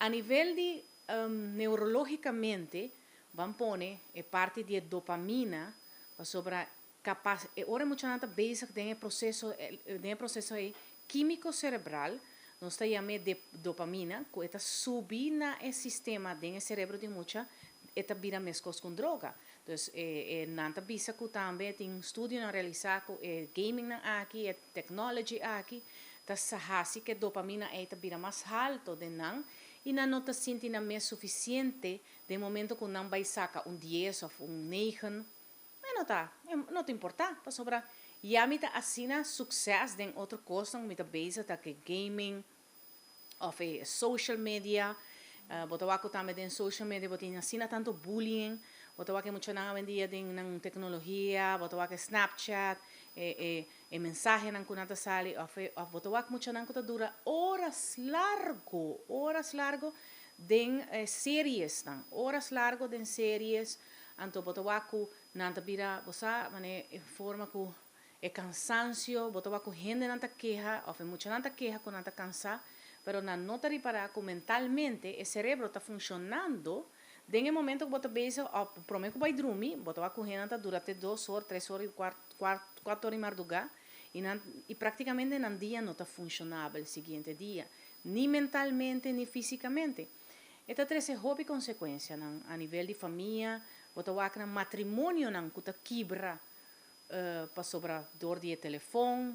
A nível de neurologicamente, vamos pôr parte de dopamina sobre capaz. Ora muita gente bezig com o processo químico cerebral, nós chamamos de dopamina, que está subindo no sistema do cérebro de muita, eta vira mescos com droga. Então, nanta bisa que também tem estudo na realizar com gaming aqui, technology aqui, tá sahasi que dopamina eta vira mais alto de nan e não está sentindo mais suficiente de momento que não vai sacar 10 ou 9, mas não tá importa, para sobrar. E a mim tá assina sucesso de outra coisa, me tá base tá que gaming, ou social media, botawaku também den social media, botin assina tanto bullying, botawaku muito na vendia den nang tecnologia, botawaku Snapchat, mensagem nang kunata sali, ou botawaku muito nang kuta dura horas largo den series nang, horas largo den series, anto botawaku nanta bira, bosa, mane forma ku cansancio, botawaku gente nanta queja, ou muito nanta queja com nanta cansar, pero na nota reparar que mentalmente o cérebro está funcionando, em momento que você pensa, prometo que vai dormir, você vai correr durante 2 horas, 3 horas, 4 horas em madrugada, e praticamente no dia não está funcionável o seguinte dia, nem mentalmente, nem fisicamente. Esta traz hobby consequência a nível de família, você vai ter matrimônio que está quebra, para sobre dor de telefone,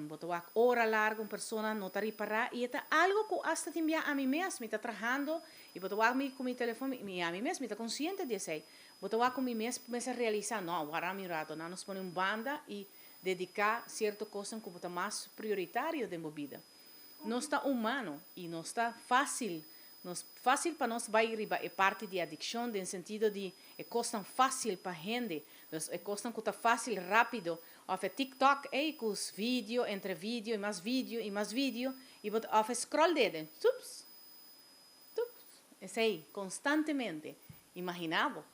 botar hora larga uma pessoa não está reparar e é algo que hasta te envia a mim mesmo, está trabalhando e botar com meu telefone, a mim mesmo está consciente disso, botar com mim mesmo começa a realizar, não, agora me rato, não nos põe banda e dedicar certa coisa que está mais prioritário da vida. Não está humano e não está fácil. Fácil para nós vai é parte de adicção, no sentido de é coisa fácil para a gente, é coisa que está fácil, rápido. Of TikTok, com os vídeos, entre vídeo e mais vídeo e mais vídeo, e of scroll dele, tups, é aí, constantemente. Imaginava.